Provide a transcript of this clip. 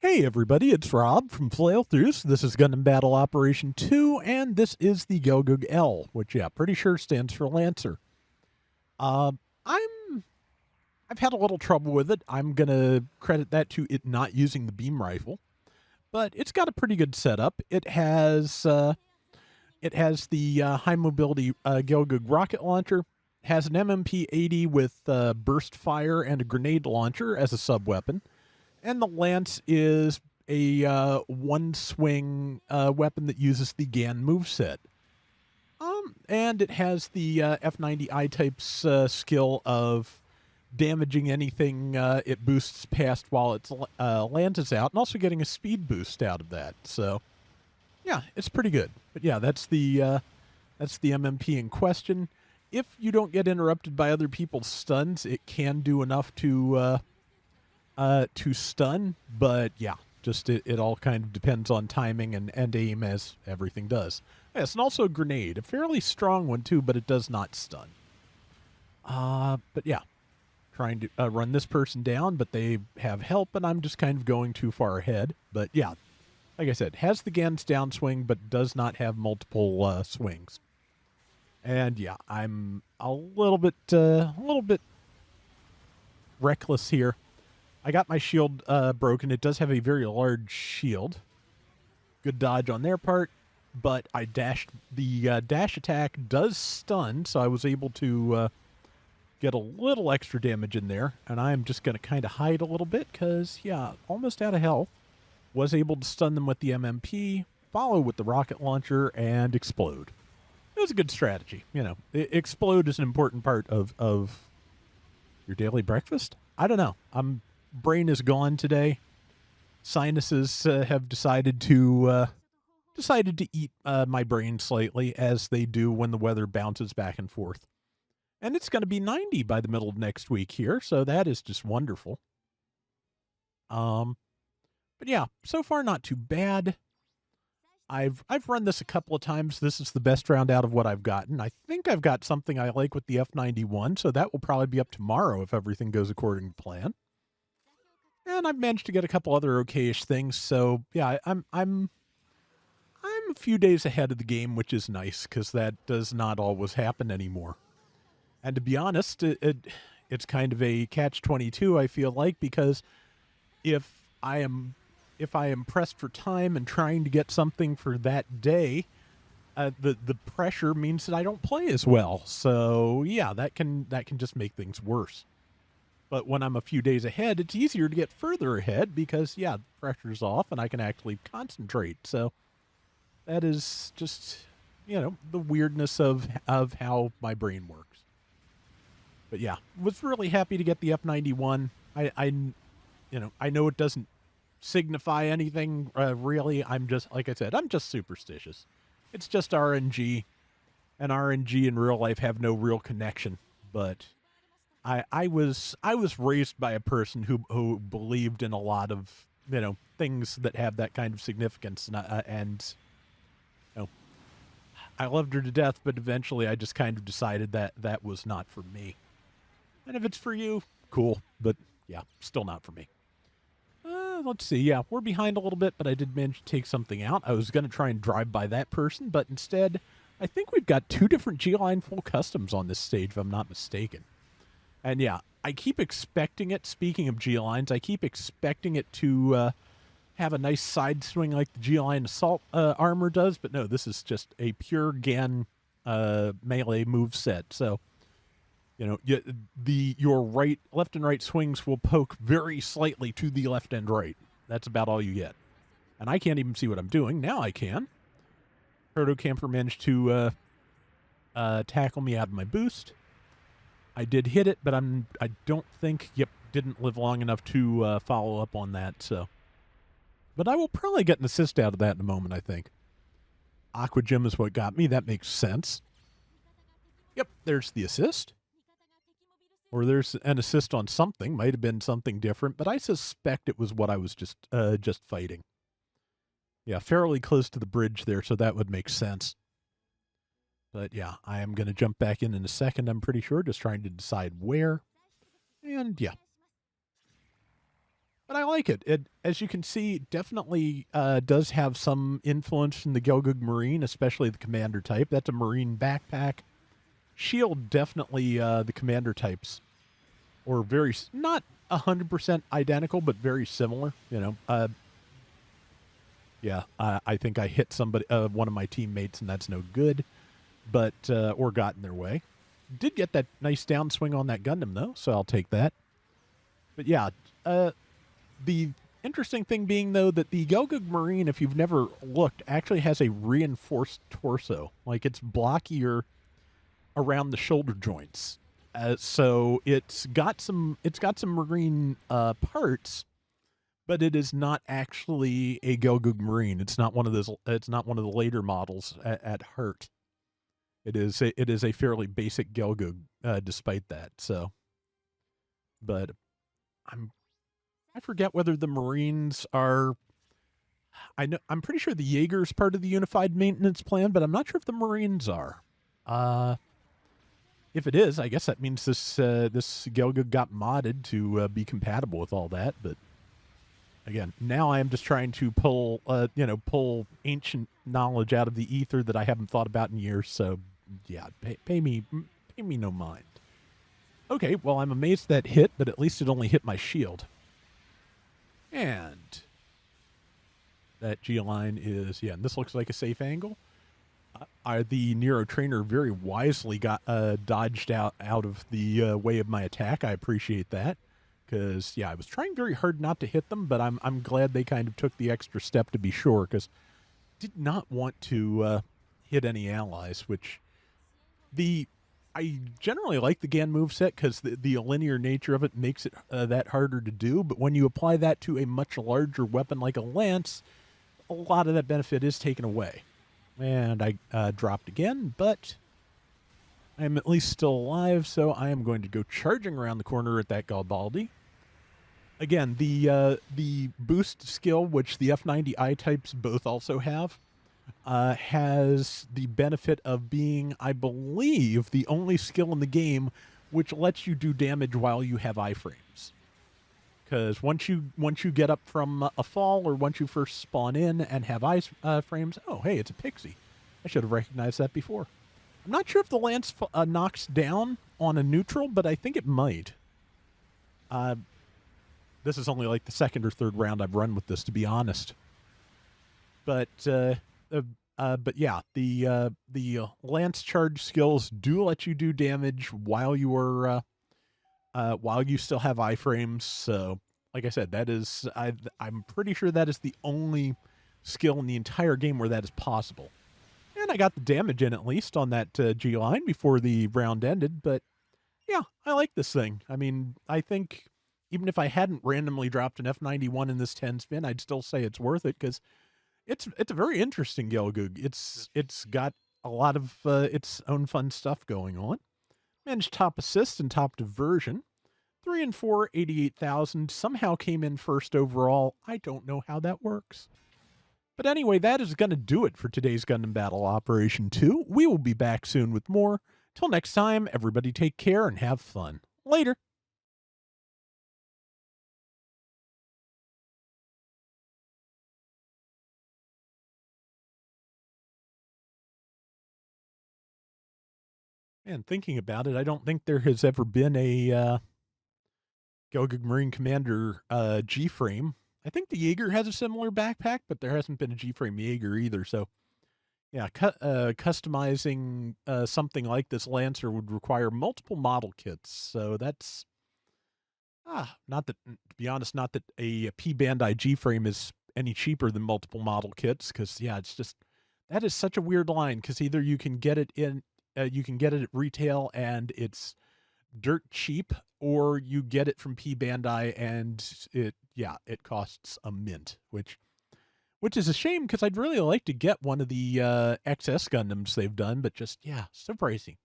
Hey everybody, it's Rob from Flailthroughs. This is Gundam Battle Operation 2, and this is the Gelgoog L, which, yeah, pretty sure stands for Lancer. Uh, I'm, I've had a little trouble with it. I'm gonna credit that to it not using the beam rifle, but it's got a pretty good setup. It has the high mobility Gelgoog rocket launcher, has an MMP-80 with burst fire and a grenade launcher as a sub weapon. And the lance is a one-swing weapon that uses the GAN moveset. And it has the F90I type's skill of damaging anything it boosts past while its lance is out, and also getting a speed boost out of that. So, yeah, it's pretty good. But yeah, that's the MMP in question. If you don't get interrupted by other people's stuns, it can do enough to stun, but yeah, just it all kind of depends on timing and aim, as everything does. Yes, and also a grenade, a fairly strong one too, but it does not stun. But yeah, trying to run this person down, but they have help, and I'm just kind of going too far ahead. But yeah, like I said, has the GAN's downswing, but does not have multiple swings. And yeah, I'm a little bit reckless here. I got my shield broken. It does have a very large shield. Good dodge on their part, but I dashed. The dash attack does stun, so I was able to get a little extra damage in there, and I'm just going to kind of hide a little bit because, yeah, almost out of health. Was able to stun them with the MMP, follow with the rocket launcher, and explode. It was a good strategy. You know, explode is an important part of your daily breakfast. I don't know. Brain is gone today. Sinuses have decided to eat my brain slightly, as they do when the weather bounces back and forth. And it's going to be 90 by the middle of next week here, so that is just wonderful. But yeah, so far not too bad. I've run this a couple of times. This is the best round out of what I've gotten. I think I've got something I like with the F91, so that will probably be up tomorrow if everything goes according to plan. And I've managed to get a couple other okayish things, so yeah, I'm a few days ahead of the game, which is nice because that does not always happen anymore. And to be honest, it's kind of a catch-22. I feel like, because if I am pressed for time and trying to get something for that day, the pressure means that I don't play as well. So yeah, that can just make things worse. But when I'm a few days ahead, it's easier to get further ahead because, yeah, the pressure's off and I can actually concentrate. So that is just, the weirdness of how my brain works. But yeah, was really happy to get the F91. I know it doesn't signify anything really. I'm just, like I said, I'm just superstitious. It's just RNG, and RNG in real life have no real connection. But I was raised by a person who believed in a lot of things that have that kind of significance, and I loved her to death, but eventually I just kind of decided that was not for me. And if it's for you, cool, but yeah, still not for me. Let's see. Yeah, we're behind a little bit, but I did manage to take something out. I was going to try and drive by that person, but instead, I think we've got 2 different G-Line full customs on this stage, if I'm not mistaken. And yeah, I keep expecting it. Speaking of G-Lines, I keep expecting it to have a nice side swing like the G-Line assault armor does, but no, this is just a pure GAN melee move set. So, your left and right swings will poke very slightly to the left and right. That's about all you get. And I can't even see what I'm doing. Now I can. Proto Camper managed to tackle me out of my boost. I did hit it, but I don't think, didn't live long enough to follow up on that, so. But I will probably get an assist out of that in a moment, I think. Aqua Gem is what got me. That makes sense. Yep, there's the assist. Or there's an assist on something. Might have been something different, but I suspect it was what I was just fighting. Yeah, fairly close to the bridge there, so that would make sense. But yeah, I am going to jump back in a second, I'm pretty sure, just trying to decide where. And yeah. But I like it. It, as you can see, definitely does have some influence from the Gelgoog Marine, especially the Commander type. That's a Marine backpack. Shield, definitely the Commander types, or very not 100% identical, but very similar. You know, yeah. I think I hit somebody, one of my teammates, and that's no good. But or got in their way. Did get that nice downswing on that Gundam though, so I'll take that. But yeah, the interesting thing being, though, that the Gelgoog Marine, if you've never looked, actually has a reinforced torso. Like, it's blockier around the shoulder joints. So it's got some Marine parts, but it is not actually a Gelgoog Marine. It's not one of those. It's not one of the later models at heart. It is a fairly basic Gelgoog, despite that. So, but I forget whether the Marines are. I'm pretty sure the Jaeger's part of the unified maintenance plan, but I'm not sure if the Marines are. If it is, I guess that means this Gelgoog got modded to be compatible with all that. But again, now I am just trying to pull ancient knowledge out of the ether that I haven't thought about in years. So yeah, pay me no mind. Okay, well, I'm amazed that hit, but at least it only hit my shield. And that G-line is, yeah, and this looks like a safe angle. The Nero Trainer very wisely got dodged out of the way of my attack. I appreciate that, because, yeah, I was trying very hard not to hit them, but I'm glad they kind of took the extra step to be sure, because did not want to hit any allies, which I generally like the GAN moveset because the linear nature of it makes it that harder to do. But when you apply that to a much larger weapon like a lance, a lot of that benefit is taken away. And I dropped again, but I'm at least still alive, so I am going to go charging around the corner at that Garibaldi. Again, the boost skill, which the F90I types both also have, has the benefit of being, I believe, the only skill in the game which lets you do damage while you have iframes. Because once you get up from a fall, or once you first spawn in and have iframes, oh hey, it's a pixie. I should have recognized that before. I'm not sure if the lance knocks down on a neutral, but I think it might. This is only like the second or third round I've run with this, to be honest. But yeah, the lance charge skills do let you do damage while you are while you still have iframes. So, like I said, that is I'm pretty sure that is the only skill in the entire game where that is possible. And I got the damage in at least on that G line before the round ended. But yeah, I like this thing. I mean, I think even if I hadn't randomly dropped an F91 in this 10 spin, I'd still say it's worth it, because it's a very interesting Gelgoog. It's got a lot of its own fun stuff going on. Managed top assist and top diversion. 3 and 4, 88,000. Somehow came in first overall. I don't know how that works. But anyway, that is going to do it for today's Gundam Battle Operation 2. We will be back soon with more. Till next time, everybody take care and have fun. Later. And thinking about it, I don't think there has ever been a Gelgoog Marine Commander G-frame. I think the Jaeger has a similar backpack, but there hasn't been a G-frame Jaeger either. So, yeah, customizing something like this Lancer would require multiple model kits. So that's not that, to be honest, not that a P Bandai G-frame is any cheaper than multiple model kits, because yeah, it's just, that is such a weird line, because either you can get it at retail and it's dirt cheap, or you get it from P Bandai and it costs a mint, which is a shame, because I'd really like to get one of the XS Gundams they've done, but just, yeah, so pricey.